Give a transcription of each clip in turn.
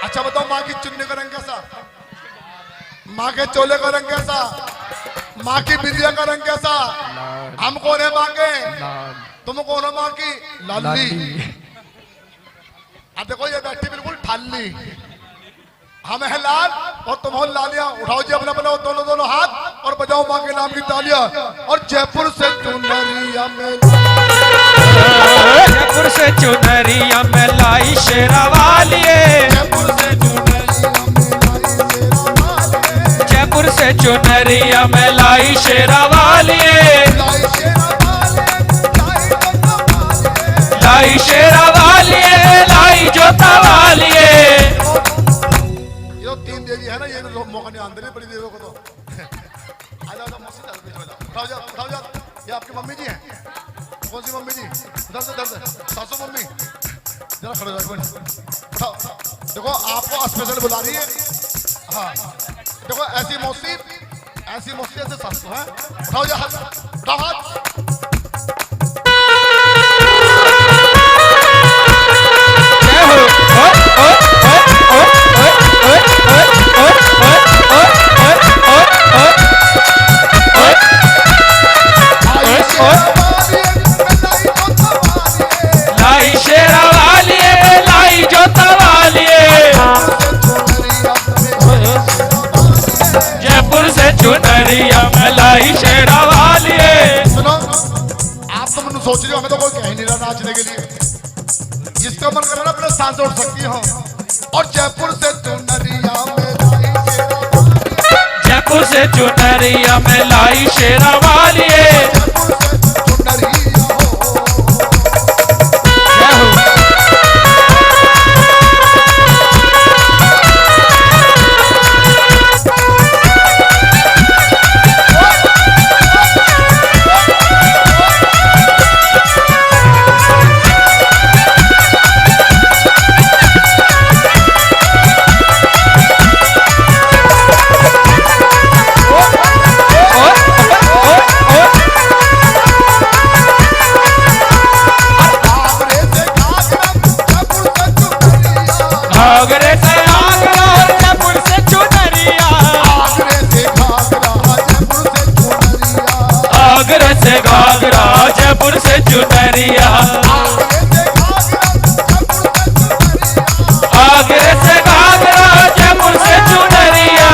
अच्छा बताओ, माँ की चुन्नी का रंग कैसा, माँ के चोले का रंग कैसा, माँ की बिंदिया का रंग कैसा? हम कौन है माँ के? तुम कौन हो माँ की? लाली। अब देखो ये बैठी बिल्कुल ठाली। हम है लाल और तुम हो लालिया। उठाओ जी अपना अपना दोनों दोनों हाथ और बजाओ माँ के नाम की तालियां। और जयपुर से चुनरिया में, जयपुर से चुनरिया में लाई शेरा वालिए, जयपुर से चुनरिया में लाई शेरा वालिए, जयपुर से चुनरिया में लाई शेरा वालिए, लाई शेरा वालिए, लाई शेरा वालिए, लाई जोता वालिए। ये तो तीन देवी है ना, ये लोग मौका नहीं आंदे बड़ी देवियों को तो। आ जाओ मस्जिद चल बीच में जाओ, उठाओ जाओ उठाओ जाओ। ये आपकी मम्मी जी हैं? कौन सी मम्मी जी? उधर से सासू मम्मी, जरा खड़े हो जाओ, उठाओ। देखो आपको स्पेशल बुला रही है। हाँ देखो ऐसी मौसी ऐसे सासू है। उठाओ जा हाथ, उठाओ हाथ। लाई शेरा वालिए, लाई जोता वालिए, जयपुर से चुनरिया में लाई शेरा वालिए। सुनो, आप तो मैंने सोच रहे हो, हमें तो कोई कह नहीं रहा नाचने के लिए। जिसका मन करे ना अपने सांस उठ सकती हो। और जयपुर से चुनरिया में लाई शेरा वालिए, जयपुर से चुनरिया में लाई शेरा वालिए। जयपुर से चुनरिया हो। जय हो। आगरे से घाघरा, जयपुर से चुनरिया। आगरे से घाघरा जयपुर से चुनरिया, आगरे से घाघरा, जयपुर से चुनरिया। आगरे से घाघरा जयपुर से चुनरिया।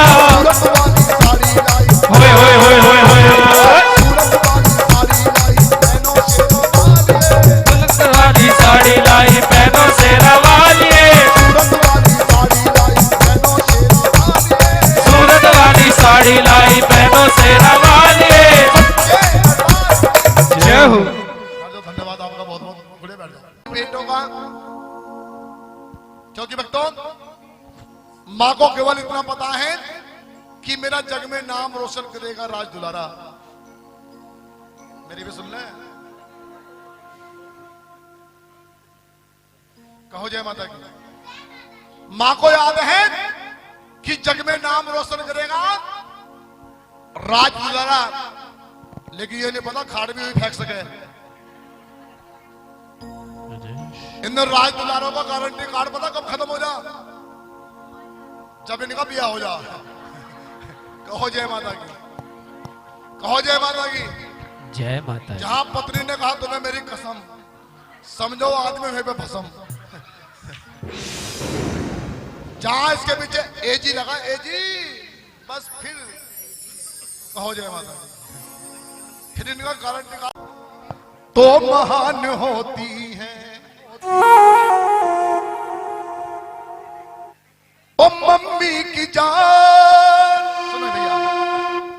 होए होए होए होए होए। सूरत वाली साड़ी लाई बहनों से रवालिए, सूरत वाली साड़ी लाई बहनों से रवालिए। जय हो। धन्यवाद आपका बहुत बहुत। खुले बैठ जाओ बेटों का। क्योंकि भक्तों, माँ को केवल इतना पता है कि मेरा जग में नाम रोशन करेगा राज दुलारा। मेरी भी सुन ले, कहो जय माता की। माँ को याद है कि जग में नाम रोशन करेगा राज दुलारा, लेकिन ये नहीं पता खाड़ भी फेंक सके। इन राज दुलारों का गारंटी कार्ड पता कब खत्म हो जा? जब इनका बिया हो जा। कहो जय माता की, कहो जय माता की। जय माता। जहां पत्नी ने कहा तुम्हें मेरी कसम, समझो आदमी में पे भसम। जहां इसके पीछे एजी लगा, एजी, बस फिर कहो जय माता की। फिर इनका गारंटी कार्ड तो महान होती है ओ मम्मी की जान। सुनो भैया,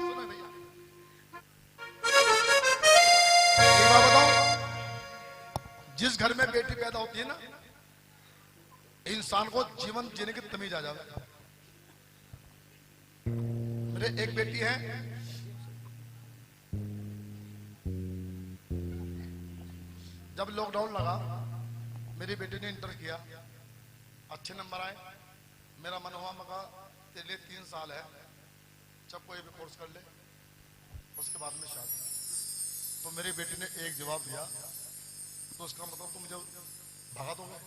सुनो भैया, एक बात बताओ, जिस घर में बेटी पैदा होती है ना, इंसान को जीवन जीने की तमीज आ जाती है। मेरे एक बेटी है, जब लॉकडाउन लगा मेरी बेटी ने इंटर किया, अच्छे नंबर आए। मेरा मन हुआ, मगा तेरे लिए 3 साल है, जब कोई भी कोर्स कर ले उसके बाद में शादी। तो मेरी बेटी ने एक जवाब दिया, तो उसका मतलब तुम मुझे भगा दोगे?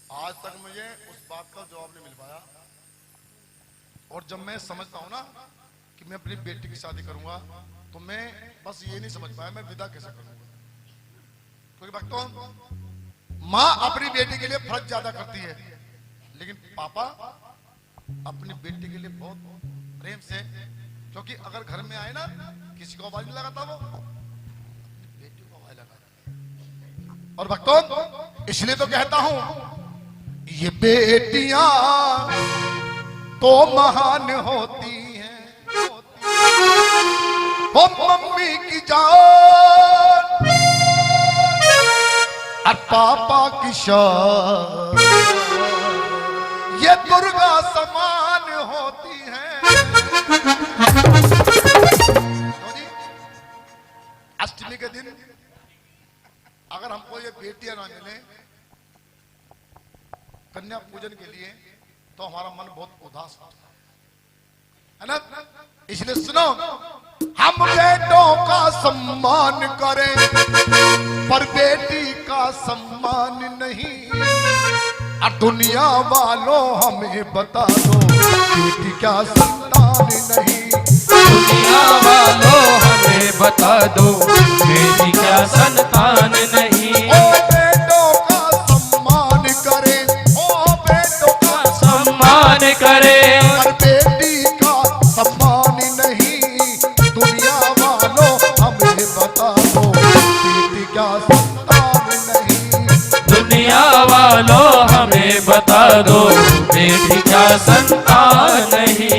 आज तक मुझे उस बात का जवाब नहीं मिल पाया। और जब मैं समझता हूं ना कि मैं अपनी बेटी की शादी करूंगा तो मैं बस ये नहीं समझ पाया मैं विदा कैसे करूंगा। क्योंकि भक्तों, माँ अपनी बेटी के लिए फर्ज ज्यादा करती है, लेकिन पापा अपनी बेटी के लिए बहुत प्रेम से, क्योंकि अगर घर में आए ना किसी को आवाज नहीं लगाता, वो बेटी को आवाज लगाता। और भक्तों, इसलिए तो कहता हूं ये बेटियां तो महान होती हैं, वो मम्मी की जान और पापा की शान, ये दुर्गा समान होती हैं। अष्टमी के दिन अगर हमको ये बेटियां ना मिले कन्या पूजन के लिए तो हमारा मन बहुत उदास होता है ना। इसलिए सुनो, हम बेटों का सम्मान करें पर बेटी का सम्मान नहीं। और दुनिया वालों हमें बता दो बेटी क्या संतान नहीं। दुनिया वालों हमें बता दो बेटी क्या संतान नहीं। ओ बेटों का सम्मान करें, ओ बेटों का सम्मान करे पर बेटी का सम्मान नहीं। दुनिया वालों हमें बता दो बेटी क्या संतान नहीं। दुनिया वालों हमें बता दो बेटी क्या संतान नहीं।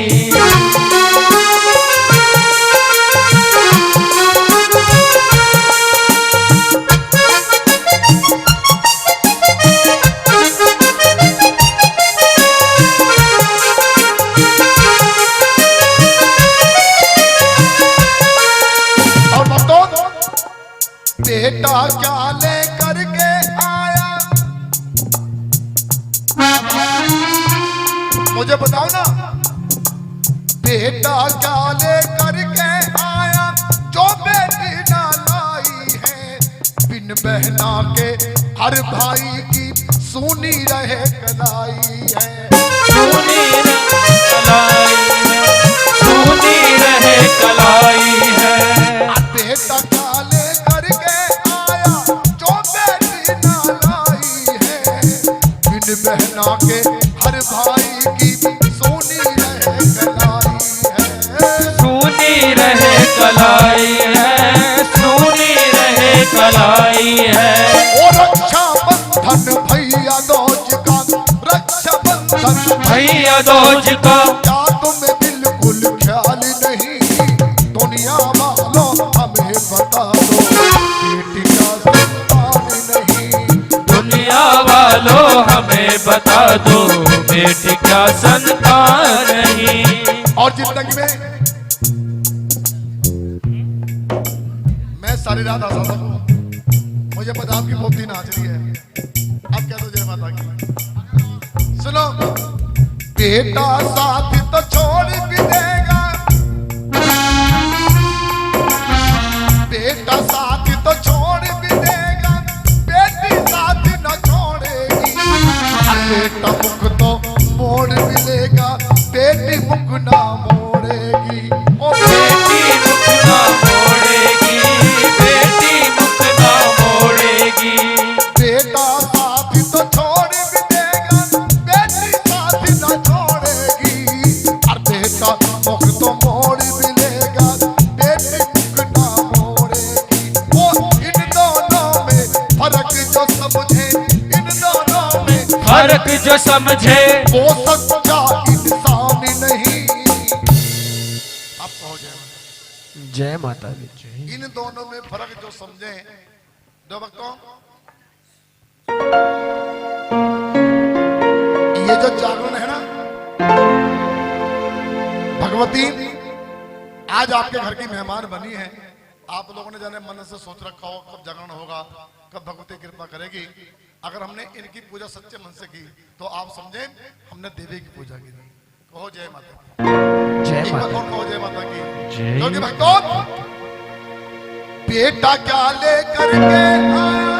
बेटा क्या ले करके आया मुझे बताओ ना। बेटा क्या ले करके आया जो बेटी ना लाई है। बिन बहना के हर भाई की सुनी रहे कलाई है। सुनी रहे कलाई है। बेटा क्या ले करके आया जो बेटी ना लाई है। बिन बहना के हर भाई की सुनी रहे कलाई है। सुनी रहे कलाई है। सुनी रहे कलाई है। ओ रक्षा बंधन भैया दोज का, रक्षा बंधन भैया दोज का क्या तुम्हें बिल्कुल ख्याल नहीं। दुनिया वालों हमें बता दो बेटी का संतान नहीं। दुनिया वालों हमें बता दो बेटी क्या संतान नहीं। और जिंदगी में मैं सारी रात हंसा था। मुझे पता आपकी पोती नाच रही है। अब क्या तो जय माता की। सुनो, बेटा साथ तो छोड़ भी देगा, बेटा साथ तो छोड़ भी देगा, बेटी साथ न छोड़ेगी। बेटा मुख तो मोड़ भी लेगा, बेटी मुख ना मोड़ेगी। ओ बेटी मुख ना मोड़ेगी। बेटी मुख ना मोड़ेगी। बेटा साथ तो छोड़ भी देगा, बेटी साथ न छोड़ेगी। और बेटा मुख तो मोड़ भी लेगा, बेटी मुख ना मोड़ेगी। वो इन दोनों में फर्क जो समझे, इन दोनों में फर्क जो समझे वो सच्चा इंसान नहीं। आप कहो जय माता। जय माता दी। इन दोनों में फर्क जो समझे। दो भक्तों, ये जो जागरण है ना, भगवती आज आपके घर की मेहमान बनी है। आप लोगों ने जाने मन से सोच रखा हो कब जागरण होगा, कब भगवती कृपा करेगी। अगर हमने इनकी पूजा सच्चे मन से की तो आप समझे हमने देवी की पूजा की। कहो जय माता की। जय एक बार माता और कहो जय माता की। जय। क्योंकि भक्तों, बेटा क्या ले करके आया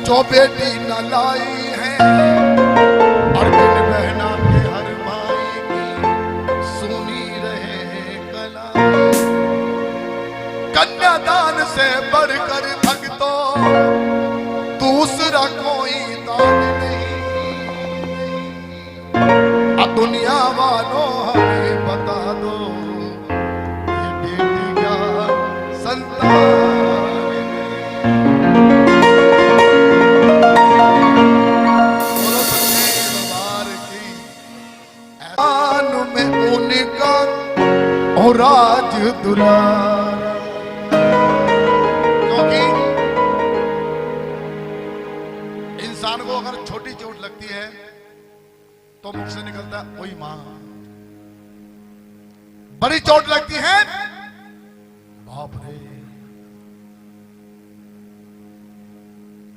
जो बेटी न लाई है और बिन बहना के हर भाई की सुनी रहे कला। कन्यादान से बढ़कर भक्तों दूसरा कोई दान नहीं। अब दुनिया वालों हमें बता दो ये बेटी का संतान में उनका और राज दुलारा। क्योंकि इंसान को अगर छोटी चोट लगती है तो मुख से निकलता है ओई मां। बड़ी चोट लगती है बाप रे।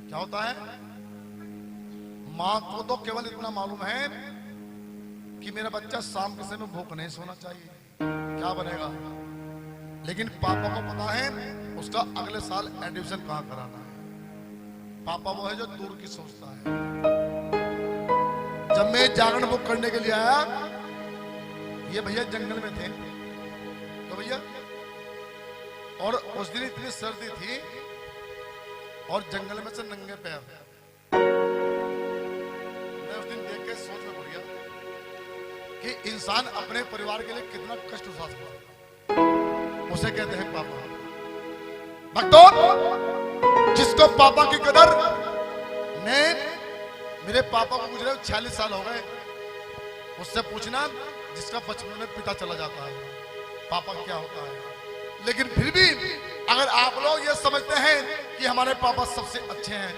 क्या होता है? मां को तो केवल इतना मालूम है कि मेरा बच्चा शाम के समय भूख नहीं सोना चाहिए, क्या बनेगा। लेकिन पापा को पता है उसका अगले साल एडमिशन कहां कराना है। पापा वो है जो दूर की सोचता है। जब मैं जागरण बुक करने के लिए आया, ये भैया जंगल में थे तो भैया, और उस दिन इतनी सर्दी थी और जंगल में से नंगे पैर। मैं उस दिन देख के सोच में पड़ गया कि इंसान अपने परिवार के लिए कितना कष्ट उठा सकता है। उसे कहते हैं पापा। भक्तों, जिसको पापा की कदर, मैं मेरे पापा को गुजरे 46 साल हो गए, उससे पूछना जिसका बचपन में पिता चला जाता है पापा क्या होता है। लेकिन फिर भी अगर आप लोग ये समझते हैं कि हमारे पापा सबसे अच्छे हैं।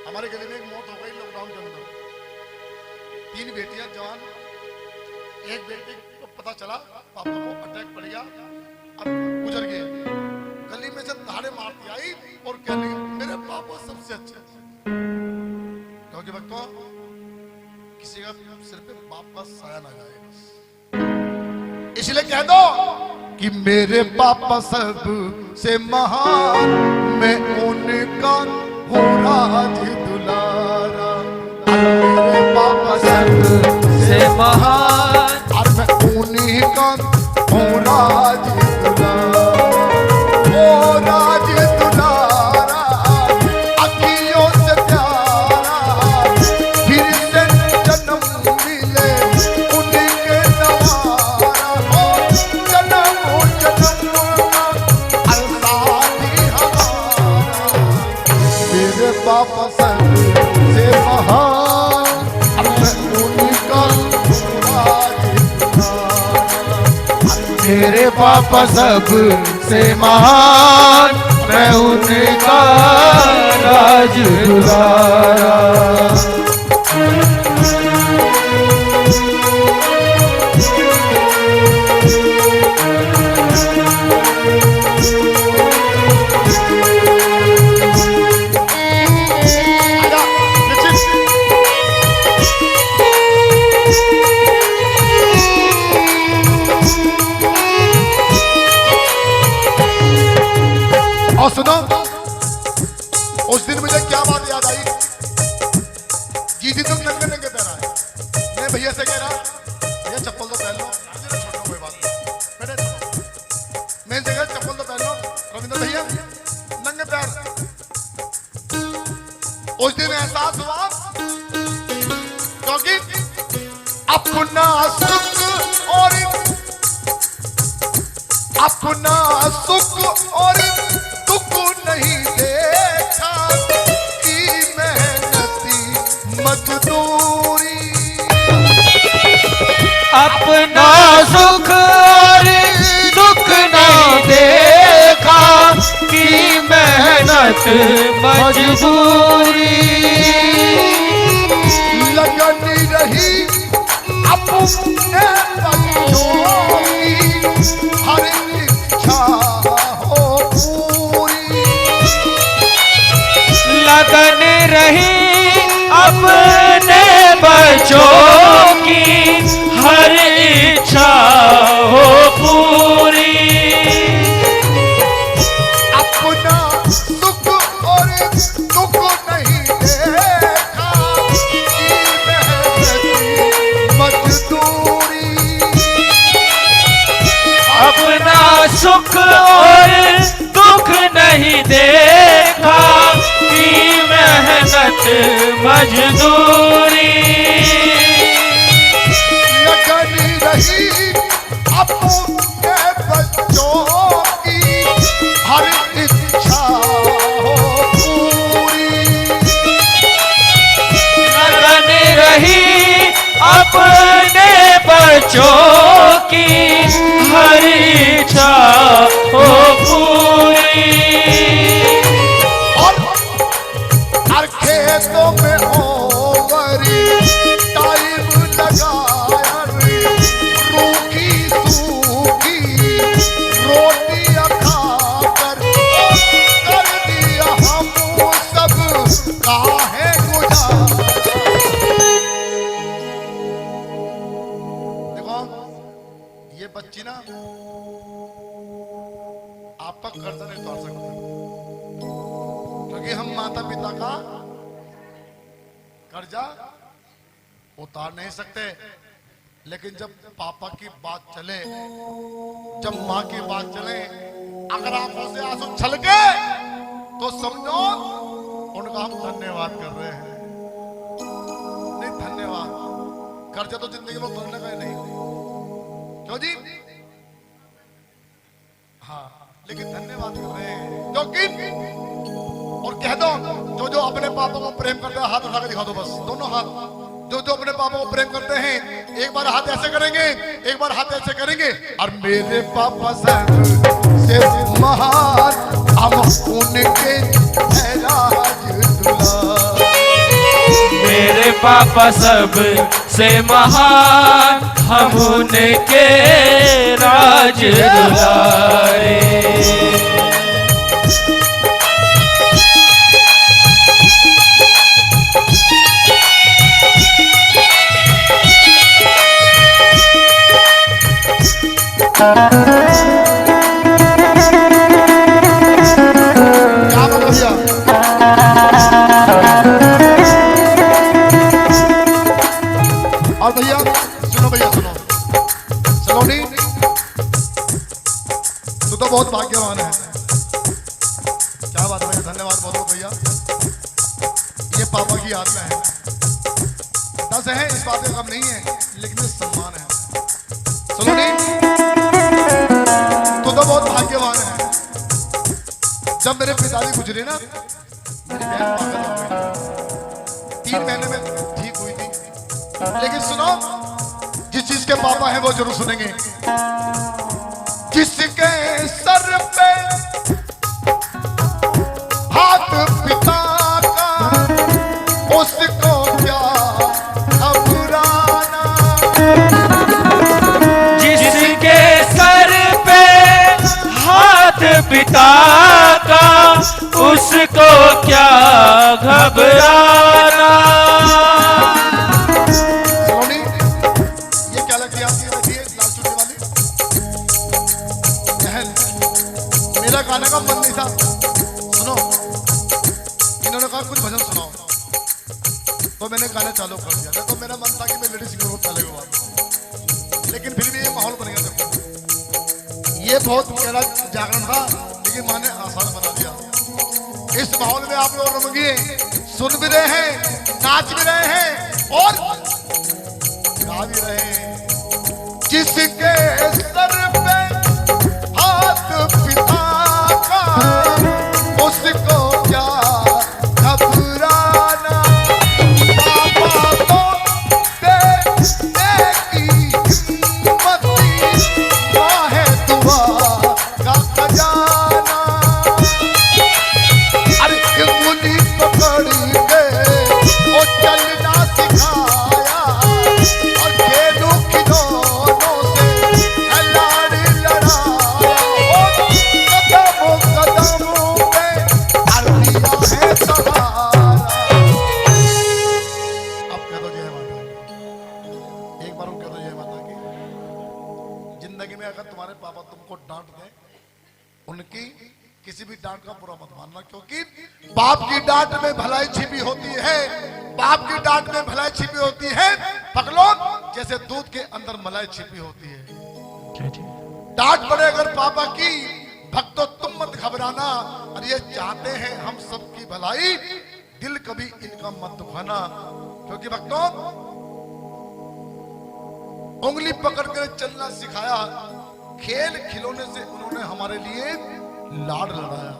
हमारे गले में एक मौत हो गई लॉकडाउन के अंदर, 3 बेटियां जवान। एक बेटी को पता चला पापा को अटैक पड़ गया, अब गुजर गए। गली में से धाड़े मारती आई और कह रही मेरे पापा सबसे अच्छे। क्योंकि भक्तों, किसी का सिर पे बाप का साया ना जाए, इसलिए कह दो कि मेरे पापा सब से महान, मैं उनका हूँ राज दुलारा। मेरे पापा सब से महान और मैं उन्हीं का हूँ राज दुलारा। ओ राज दुलारा, अखियों से प्यारा, फिर से जन्म मिले उनके नवारा। ओ जन्म का अरसादी हमारा। मेरे पापा सब से महान, और मैं उनका मेरे पापा सब से महान, मैं उनका राज दुलारा। और सुनो, उस दिन मुझे क्या बात याद आई। जी तुम नंगे नंगे पैर आए। मैं भैया से कह रहा भैया चप्पल तो पहन लो। छोड़ो कोई बात नहीं, मैं जगह चप्पल तो पहन लो। रविंद्र भैया नंगे पैर। उस दिन एहसास हुआ क्योंकि अपना सुख और नहीं देखा कि मेहनती मजदूरी। अपना सुख और दुख नहीं देखा कि मेहनत मजबूरी। लगन रही अपने बच्चों की हर इच्छा हो पूरी। लगन रही अपने बच्चों की हर इच्छा हो पूरी। अपना सुख और दुख नहीं मजदूरी लगनी रही अपने बच्चों की हर इच्छा हो पूरी। लगन रही अपने बच्चों की हर इच्छा हो पूरी। और खेतों में ओवरी टाइम लगाया रूखी सूखी रोटियां खाकर कर दिया हम सब काहे गुजारा। देखो ये बच्ची ना आपका कर्जा नहीं उतार सकती क्योंकि हम माता पिता का कर्जा उतार नहीं सकते। लेकिन जब पापा की बात चले, जब माँ की बात चले, अगर आंखों से आंसू छलके तो समझो उनका हम धन्यवाद कर रहे हैं। नहीं धन्यवाद, कर्जा तो जिंदगी में उतरने का ही नहीं। क्यों जी? हाँ, लेकिन धन्यवाद कर रहे हैं क्योंकि और कह दो जो जो अपने पापा को प्रेम करते हैं हाथ उठा के दिखा दो, बस दोनों हाथ। जो जो अपने पापा को प्रेम करते हैं एक बार हाथ ऐसे करेंगे, एक बार हाथ ऐसे करेंगे। और मेरे पापा से महान हम उनके राजदुलार। मेरे पापा सब से महान हम उनके राज दुलारे। क्या बात भैया? और भैया सुनो, भैया सुनो, सलोनी तू तो बहुत भाग्यवान है। क्या बात है, धन्यवाद बहुत बहुत भैया। ये पापा की आत्मा है, 10 है इस बात का कम नहीं है, लेकिन ये सम्मान है। सलोनी तू तो बहुत भाग्यवान है। जब मेरे पिताजी गुजरे ना, मेरी बहन पागल हो गई, 3 महीने में ठीक हुई थी। लेकिन सुनो, जिस चीज के पापा हैं वो जरूर सुनेंगे। जिसके सर पे हाथ पिता का उसको क्या घबराना। जिसके सर पे हाथ पिता का उसको क्या घबराना। सलोनी ये क्या लगती है आपकी बैठी है लाल चुन्नी वाली बहन? मेरा गाने का मन नहीं था। सुनो, इन्होंने कहा कुछ भजन सुनाओ, तो मैंने गाना चालू कर दिया। तो मेरा मन था कि मैं लेडी सिंगर होता लगेगा, लेकिन फिर भी ये माहौल बन गया। देखो ये बहुत गहरा जागरण था, लेकिन माँ ने आसान बना दिया। इस माहौल में आप लोग रमंगिए, सुन भी रहे हैं, नाच भी रहे हैं और गा भी रहे हैं। जिसके सर पे हाथ पिता का उसको क्या घबराना। पापा तो देने की हिम्मती है दुआ का खजाना। अरे उंगली पकड़ के वो चलना सिखाया और खेलू खिलौनों से लाड़ी लड़ाया। और कदमों पे अरबिया है सहारा। अब कह दो जय माता, एक बार कह दो जय माता की। जिंदगी में अगर तुम्हारे पापा तुमको डांट दें, उनकी किसी भी डांट का बुरा मत मानना, क्योंकि बाप की डांट में भलाई छिपी होती है। बाप की डांट में भलाई छिपी होती है पकड़ो, जैसे दूध के अंदर मलाई छिपी होती है। डांट पड़े अगर पापा की, भक्तों तुम मत घबराना। और ये चाहते हैं हम सबकी भलाई, दिल कभी इनका मत दुखाना, क्योंकि भक्तों उंगली पकड़कर चलना सिखाया, खेल खिलौने से उन्होंने हमारे लिए लाड लड़ाया।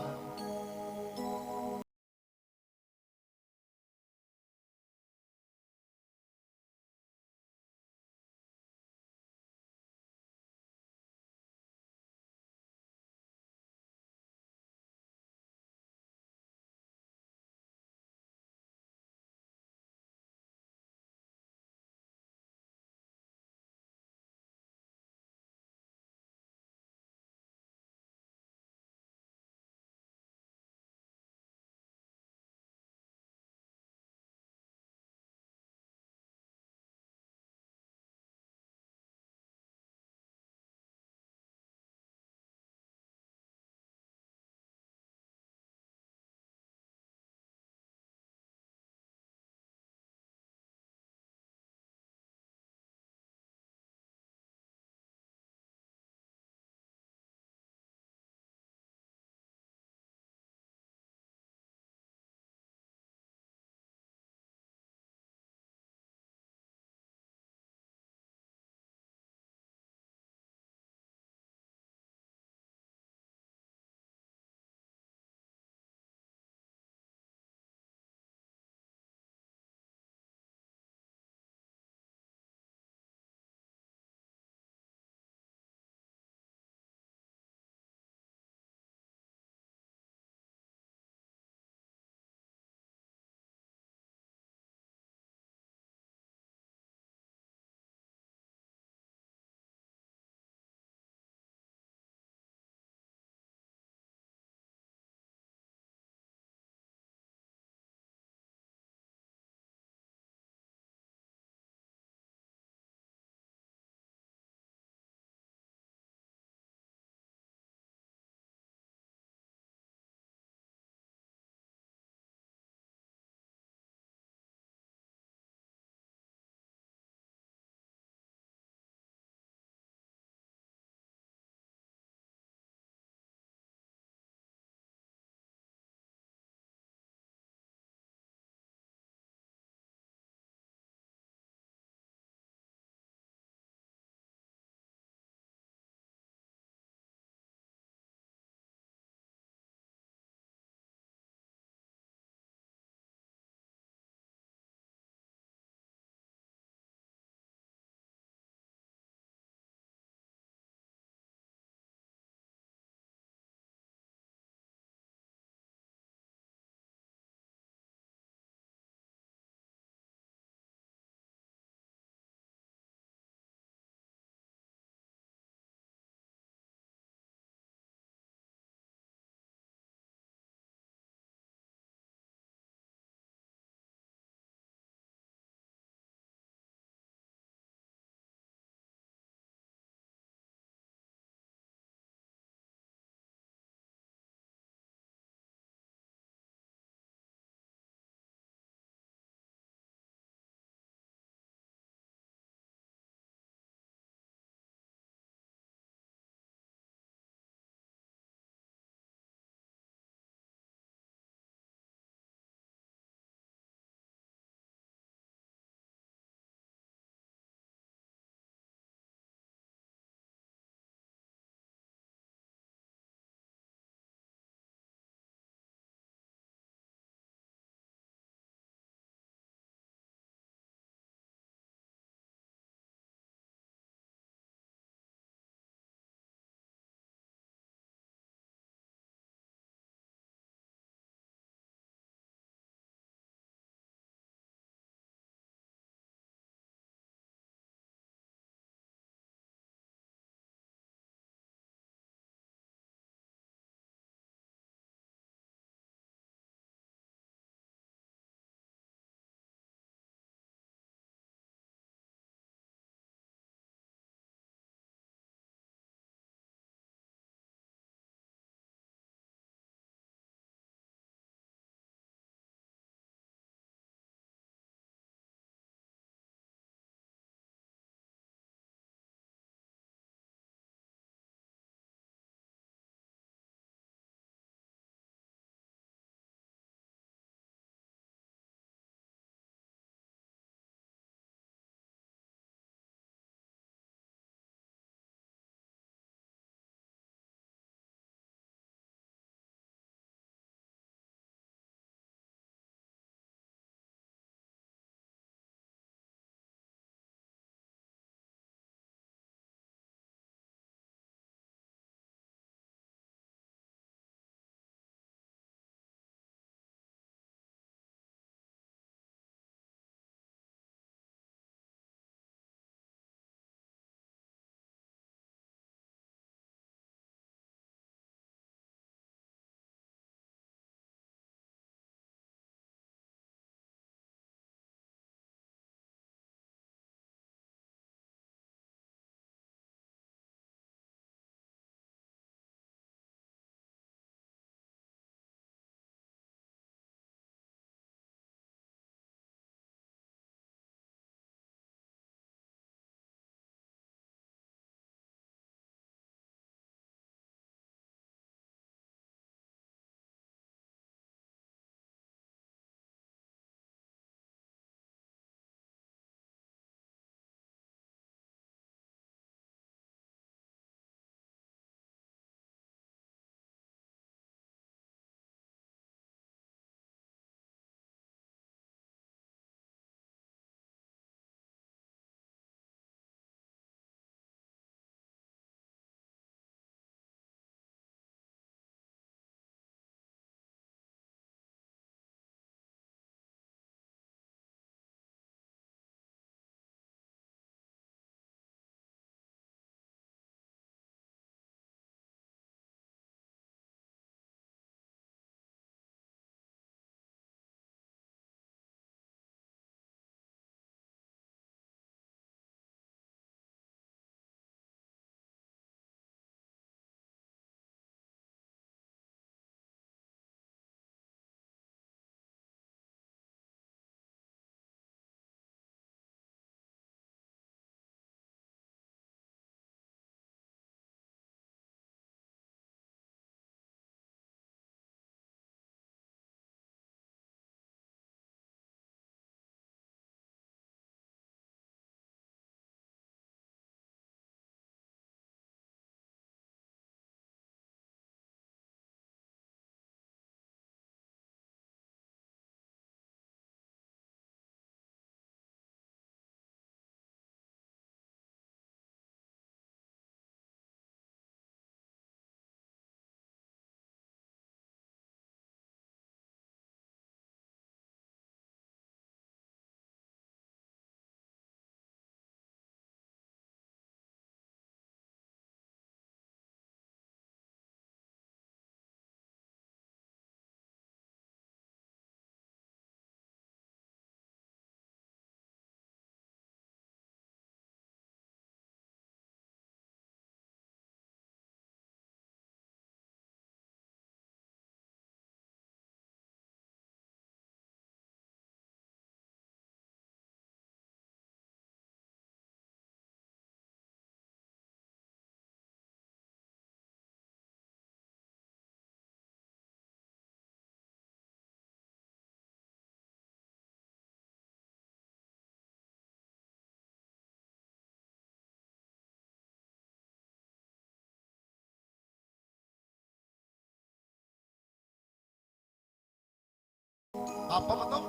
पापा बताओ,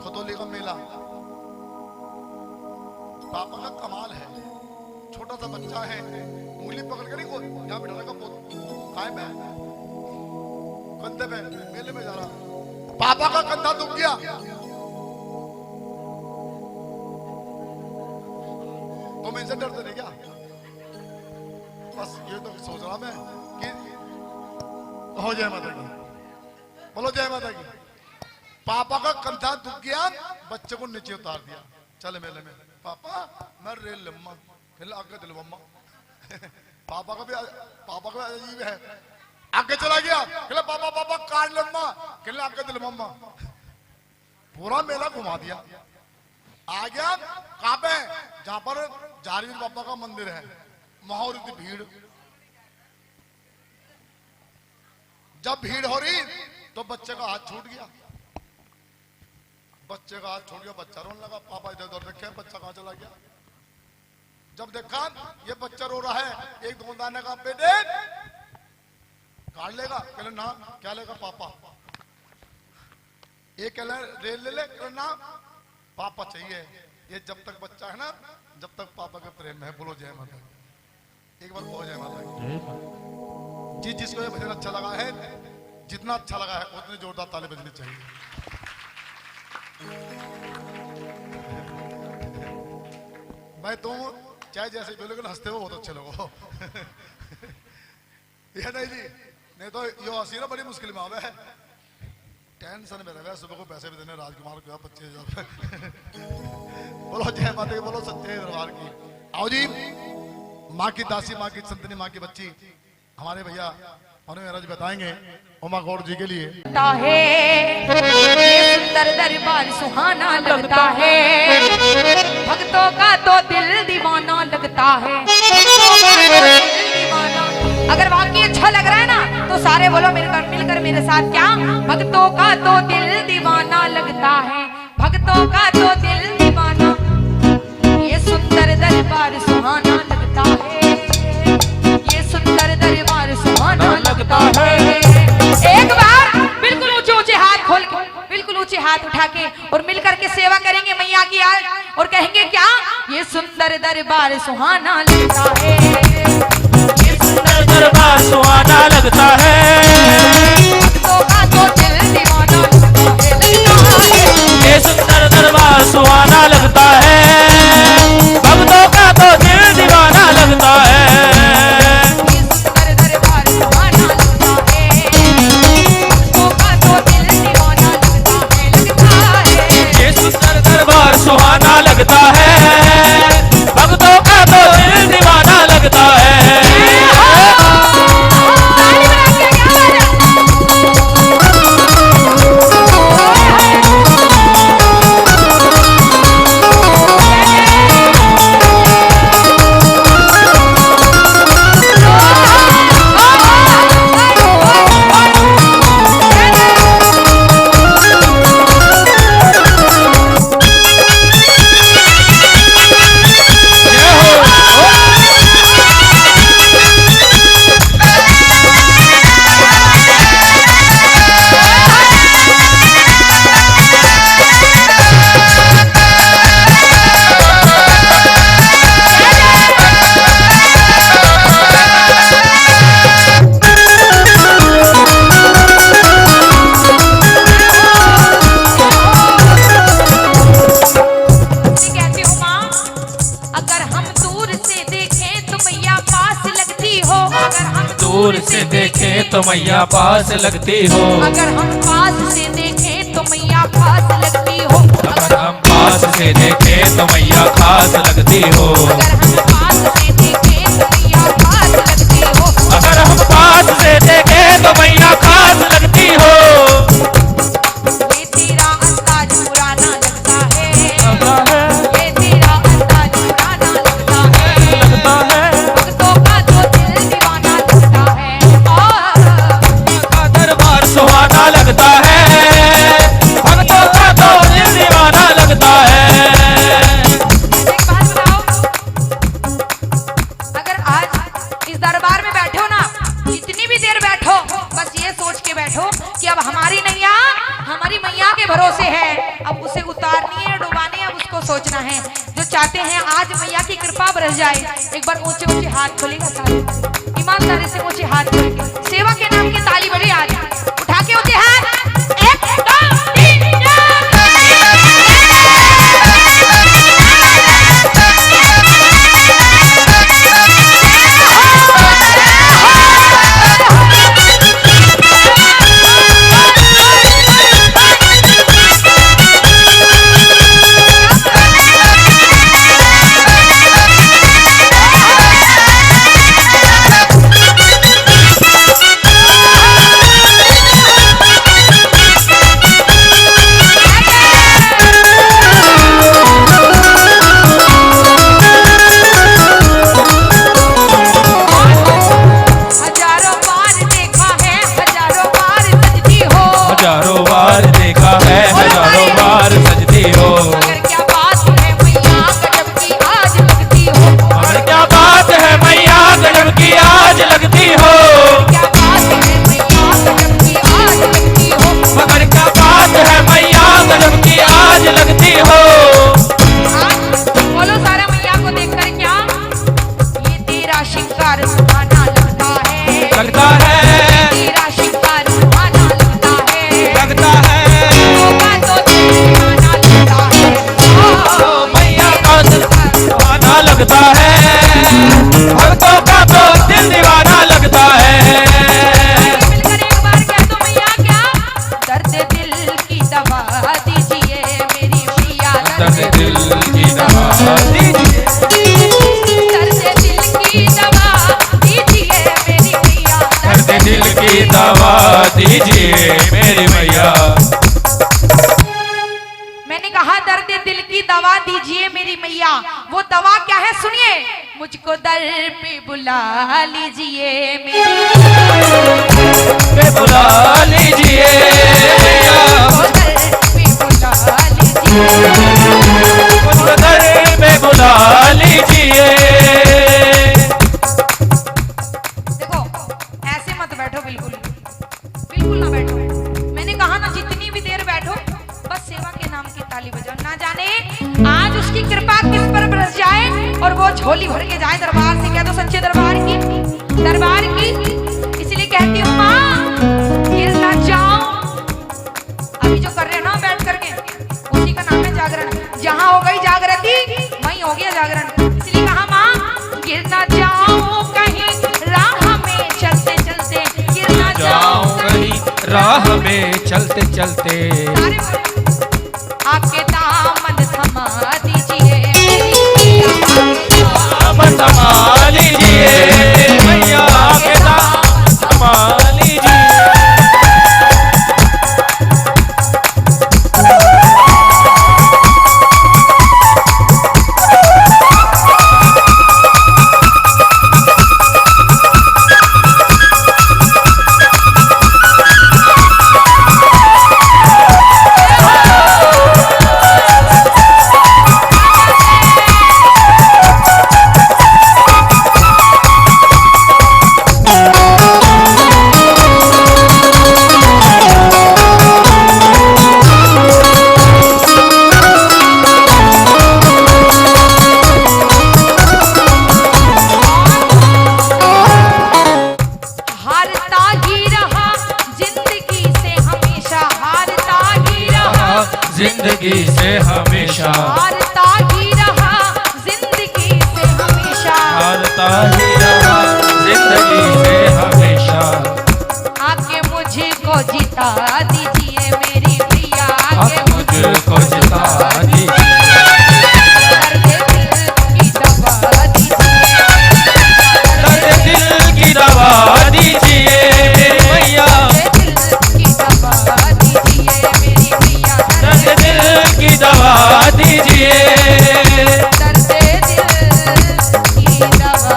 खतौली का मेला, पापा का कमाल है। छोटा सा बच्चा है, उंगली पकड़ के नहीं, यहाँ बैठा रहेगा, कायम है, कंधे पे, मेले में जा रहा, पापा का कंधा दुख गया, तुम इनसे डरते नहीं क्या? बस ये तो सोच रहा मैं कि हो जय माता की, बोलो जय माता की। पापा का कंधा दुख गया, बच्चे को नीचे उतार दिया, चले मेले में, पापा मैं रेल लम्मा, खेल आगे दिल मम्मा। पापा का भी अजीब है, आगे चला गया, खेला पापा पापा कार लम्मा, खेल आगे दिल मम्मा। पूरा मेला घुमा दिया, आ गया कहां पे, जहां पर जारवीर बाबा का मंदिर है, वहां हो रही थी भीड़। जब भीड़ हो रही तो बच्चे का हाथ छूट गया, बच्चे का हाथ छूट गया, बच्चा रोने लगा, पापा इधर उधर देखे, बच्चा कहां चला गया। जब देखा ये बच्चा रो रहा है, एक दुकानदार ने कहा बेटे काट लेगा, कहले ना, क्या लेगा पापा, एक कहले रेल ले ले, कहले ना पापा चाहिए। ये जब तक बच्चा है ना, जब तक पापा के प्रेम है। बोलो जय माता, एक बार बोलो जय माता। जिसको ये भजन अच्छा लगा है, जितना अच्छा लगा है उतनी जोरदार ताली बजनी चाहिए। भाई तुम चाहे जैसे बोलो, लेकिन हंसते हो बहुत अच्छे लोग हो। ये नहीं जी, नहीं तो यो हंसी ना बड़ी मुश्किल में आवे, टेंशन में रहे, सुबह को पैसे भी देने, राजकुमार को 25,000। बोलो जय माता की, बोलो सच्चे दरबार की। आओ जी, माँ की दासी, माँ की संतनी, माँ की बच्ची, हमारे भैया महाराज बताएंगे उमा गौड़ जी के लिए। लगता है ये सुंदर दरबार सुहाना लगता है, भक्तों का तो दिल दीवाना लगता है। अगर वाकई अच्छा लग रहा है ना तो सारे बोलो मिलकर मेरे साथ, क्या? भक्तों का तो दिल दीवाना लगता है, भक्तों का तो दिल दीवाना, ये सुंदर दरबार सुहाना लगता है, ये सुंदर दरबार सुहाना लगता है। एक बार बिल्कुल ऊंचे ऊंचे हाथ खोल के, बिल्कुल ऊंचे हाथ उठा के और मिलकर के सेवा करेंगे मैया की आज, और कहेंगे क्या? ये सुंदर दरबार सुहाना लगता है, ये सुंदर दरबार सुहाना लगता है, भक्तों का तो दिल दीवाना लगता है। ये सुंदर दरबार सुहाना लगता है, भक्तों का तो दिल दीवाना लगता है। सुहाना लगता है, भक्तों का तो दिल दीवाना लगता है। दूर से देखें तो मैया पास लगती हो, अगर हम पास से देखें तो मैया खास लगती हो, अगर हम पास से देखें तो मैया खास लगती हो, अगर हम पास से देखें तो मैया खास लगती हो, अगर हम पास से देखें तो मैया खास लगती हो। ये तेरा अंदाज पुराना लगता है, ये तेरा अंदाज पुराना लगता है, भक्तों का तो दिल दीवाना लगता है, दरबार सुहाना लगता है, भक्तों का तो दिल दीवाना लगता है। एक बात बताओ, सोचना है, जो चाहते हैं आज मैया की कृपा बरस जाए, एक बार ऊंचे ऊंचे हाथ खोलेगा सारे, ईमानदारी से ऊंचे हाथ खोल के सेवा के नाम की ताली बजे आज उठा के ऊंचे हाथ, 1 2 3 हजारों बार देखा है, हजारों बार सजती हो। मगर क्या बात है मैया गजब की आज लगती हो, मगर क्या बात है मैया गजब की आज लगती हो, क्या बात है मैया गजब की आज लगती हो, मगर क्या बात है मैया गजब की आज लगती हो। बोलो सारा मैया को देखकर क्या ये तेरा श्रृंगार सुहाना लगता है, लगता है, तेरा श्रृंगार सुहाना लगता है, लगता है, होगा तो दिल दीवाना लगता है, ओ मैया का दिल दीवाना लगता है, भक्तों का तो दिल दीवाना लगता है। मिलकर एक बार कह दो मैया क्या, दर्द दिल की दवा दीजिए मेरी मैया, दर्द दिल की दवा दीजिए, दर्द दिल की दवा दीजिए मेरी मैया, दर्द दिल की दवा दीजिए मेरी मैया। मैंने कहा दर्द दिल की दवा दीजिए मेरी मैया, वो दवा क्या है सुनिए, मुझको दर पे बुला लीजिए मेरी पे बुला लीजिए मैया, मुझको दर पे बुला लीजिए, मुझको दर पे बुला लीजिए। देखो ऐसे मत बैठो, बिल्कुल बिल्कुल ना बैठो, मैंने कहा ना जितनी भी देर बैठो बस सेवा के नाम की ताली बजाओ, ना जाने आज उसकी कृपा किस पर बरस जाए और वो झोली भर के जाए दरबार से, कह दो सच्चे दरबार की, दरबार की। इसलिए कहती हूँ माँ गिर ना जाओ, अभी जो कर रहे हो ना बैठ करके उसी का नाम है जागरण, जहाँ हो गई जागृति वहीं हो गया जागरण, इसलिए कहा माँ गिर ना जाओ कहीं राह में चलते चलते, गिर ना जाओ कहीं राह में चलते चलते, आपके दामन थमा दीजिए, दामन थमा लीजिए मैया, के दामन थमा लीजिए। हारता ही रहा जिंदगी से हमेशा, हारता ही रहा जिंदगी से हमेशा, हारता ही रहा जिंदगी से हमेशा, हारता ही रहा जिंदगी से हमेशा। आके मुझको जिता दीजिए मेरी प्रिया, अब आके मुझको जिता दीजिए, दर्द दिल की दवा दर्द दिल की दवा दीजिए, दीजिए मेरी मैया, दर्द दिल की दवा दीजिए मेरी प्रिया, दर्द दिल की दवा दीजिए, दर्द दिल की दवा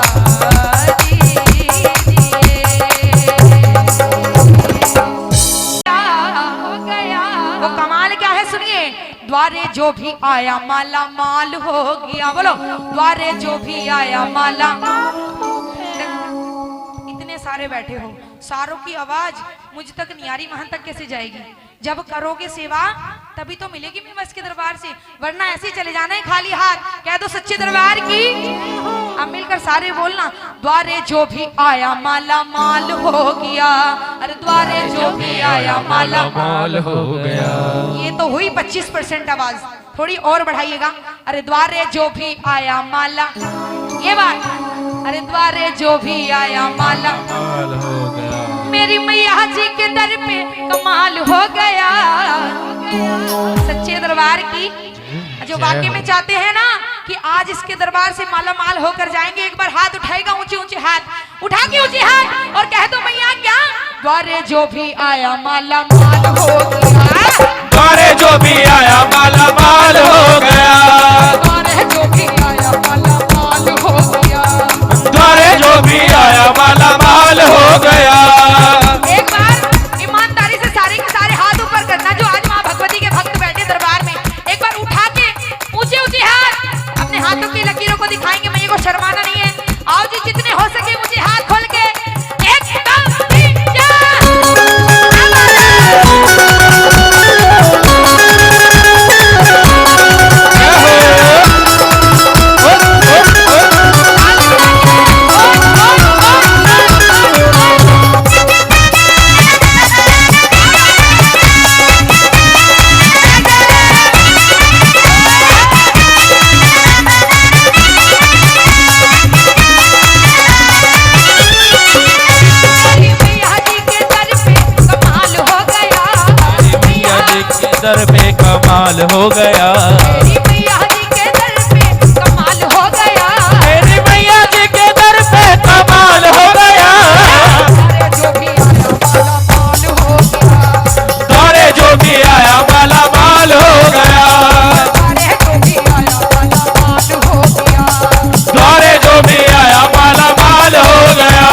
वो कमाल क्या है सुनिए, द्वारे जो भी आया माला माल हो गया, बोलो द्वारे जो भी आया माला। इतने सारे बैठे हो, सारों की आवाज मुझ तक नहीं आ रही, वहां तक कैसे जाएगी? जब करोगे सेवा तभी तो मिलेगी मैं बस के दरबार से, वरना ऐसे ही चले जाना है खाली हाथ। कह दो सच्चे दरबार की। अब मिलकर सारे बोलना, द्वारे जो भी आया माला माल हो गया। अरे द्वारे जो भी आया माला माल हो गया। ये तो हुई 25% आवाज, थोड़ी और बढ़ाइएगा। अरे द्वारे जो भी आया माला, ये बात। अरे द्वारे जो भी आया माला माल हो गया। मेरी मैया जी के दर पे कमाल हो गया। सच्चे दरबार की। जो वाकई में चाहते हैं ना कि आज इसके दरबार से माला माल होकर जाएंगे, एक बार हाथ उठाएगा, ऊंचे ऊंचे हाथ उठा के ऊंचे हाथ और कह दो मैया क्या, द्वारे जो भी आया माला माल हो गया। द्वारे जो भी आया माला माल हो गया। द्वारे जो भी आया माला माल हो गया। द्वारे जो भी आया माला माल हो गया। एक बार ईमानदारी से सारे के सारे हाथ ऊपर करना, जो आज माँ भगवती के भक्त बैठे दरबार में, एक बार उठा के ऊंचे ऊंचे हाथ अपने हाथों की लकीरों को दिखाएंगे। मैं को शर्माना नहीं है। आओ जी, जितने हो सके मुझे हाथ खोल के 1 2 3 दर पे कमाल हो गया। मेरी मैया जी के दर पे कमाल हो गया। मेरी मैया जी के दर पे कमाल हो गया। द्वारे जो भी आया माला माल हो गया। द्वारे जो भी आया माला माल हो गया। द्वारे जो भी आया माला माल हो गया। द्वारे जो भी आया माला माल हो गया।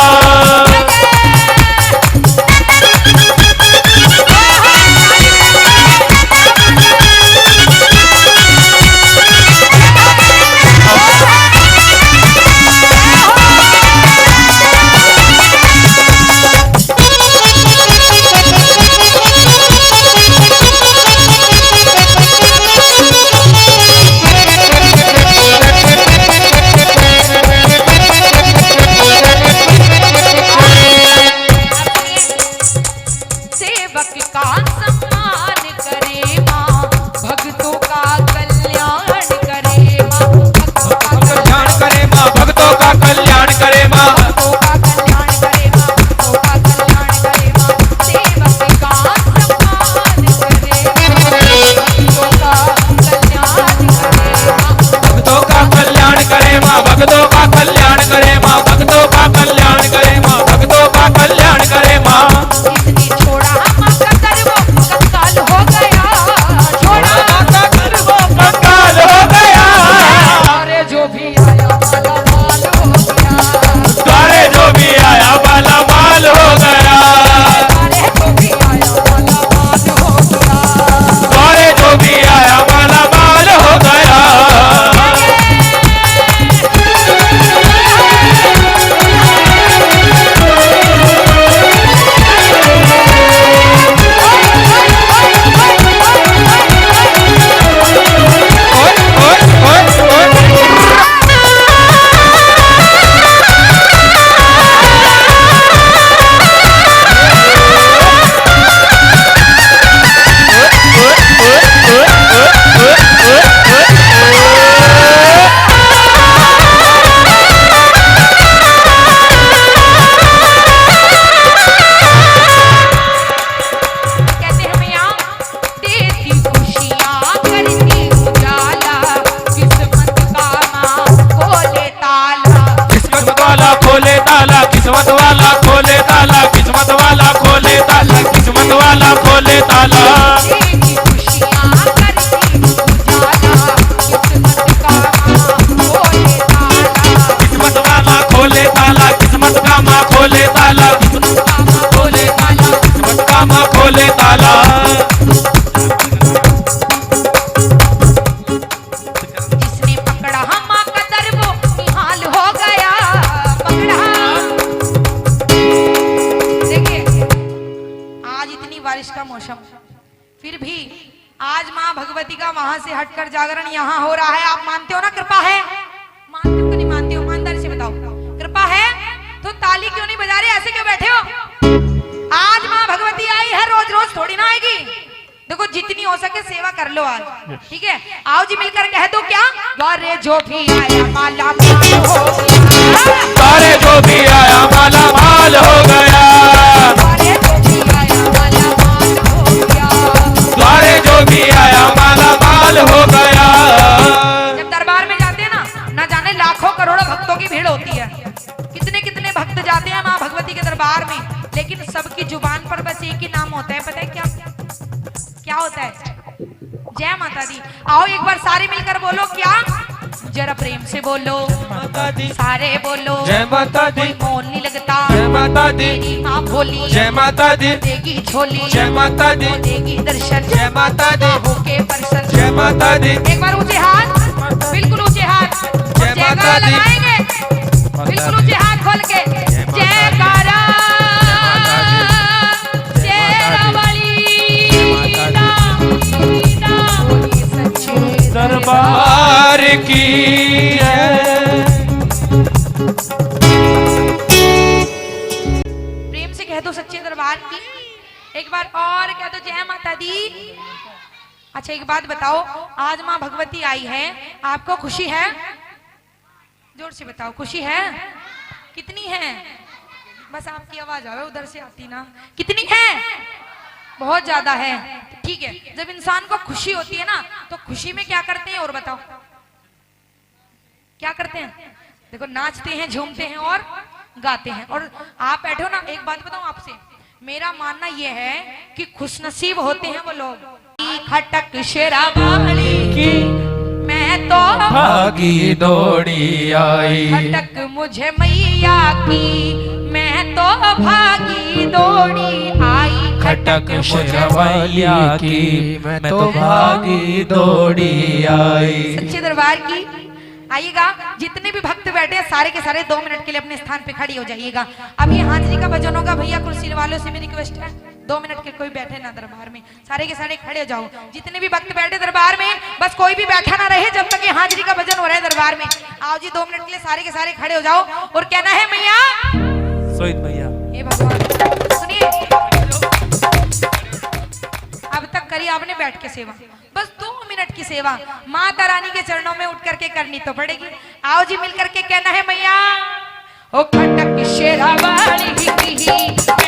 वहां से हटकर जागरण यहाँ हो रहा है। आप मानते हो ना कृपा है? मानते हो कि नहीं मानते हो? ईमानदारी से बताओ, कृपा है तो ताली क्यों नहीं बजा रहे? ऐसे क्यों बैठे हो? आज माँ भगवती आई है, रोज रोज थोड़ी ना आएगी। देखो जितनी हो सके सेवा कर लो आज, ठीक है? आओ जी मिलकर कह दो क्या? द्वारे जो भी आया माला माल हो गया, द्वारे जो भी आया माला माल हो गया, द्वारे जो भी आया माला माल हो गया, द्वारे जो भी आया माला माल हो गया। जब दरबार में जाते हैं ना जाने लाखों करोड़ों भक्तों की भीड़ होती है। कितने कितने भक्त जाते हैं माँ भगवती के दरबार में, लेकिन सबकी जुबान पर बस एक ही नाम होता है, पता है क्या क्या होता है? जय माता दी। आओ एक बार सारे मिलकर बोलो क्या? जरा प्रेम से बोलो, माता दी, सारे बोलो। जय माता दी, कोई मोल नहीं लगता, जय माता दी, तेरी माँ भोली, जय माता दी, देगी झोली, जय माता दी, वो देगी दर्शन, जय माता दी, होके प्रसन्न। जय माता दी, एक बार ऊंचे हाथ, बिल्कुल ऊंचे हाथ, जय माता जयकारा दी, लगाएंगे, बिल्कुल ऊंचे हाथ खोल के जयकारा, शेरा वाली दरबार की है। प्रेम से कह दो सच्चे दरबार की। एक बार और कह दो जय माता दी। अच्छा एक बात बताओ, आज माँ भगवती आई है, आपको खुशी है? जोर से बताओ, खुशी है? कितनी है? बस आपकी आवाज आवे उधर से आती ना। कितनी है? बहुत ज्यादा है। ठीक है, जब इंसान को खुशी होती है ना तो खुशी में क्या करते हैं और बताओ क्या करते हैं? देखो नाचते हैं, झूमते हैं और गाते हैं। और आप बैठे हो ना, एक बात बताऊं आपसे, मेरा मानना यह है कि खुशनसीब होते हैं वो लोग। खटक शेरावाली की मैं तो भागी दौड़ी आई, खटक मुझे मैया की मैं तो भागी दौड़ी आई। खटक शेरवालिया की मैं तो भागी दौड़ी आई। सच्चे दरबार की आइएगा। जितने भी भक्त बैठे हैं सारे के सारे 2 मिनट के लिए अपने स्थान पे खड़ी हो जाइएगा। अभी हाजिरी का भजन होगा, भैया कुर्सी वालों से मेरी रिक्वेस्ट है 2 मिनट के कोई बैठे ना दरबार में, सारे के सारे खड़े हो जाओ। जितने भी भक्त बैठे दरबार में बस कोई भी बैठा ना रहे जब तक ये हाजिरी का भजन हो रहा है दरबार में। आओ जी 2 मिनट के लिए सारे के सारे खड़े हो जाओ और कहना है मैया सोहित भैया, हे भगवान। सुनिए, अब तक करी आपने बैठ के सेवा, बस 2 मिनट की सेवा माता रानी के चरणों में उठ करके करनी तो पड़ेगी। आओ जी मिल करके कहना है मैया ओ खटक शेरावाली की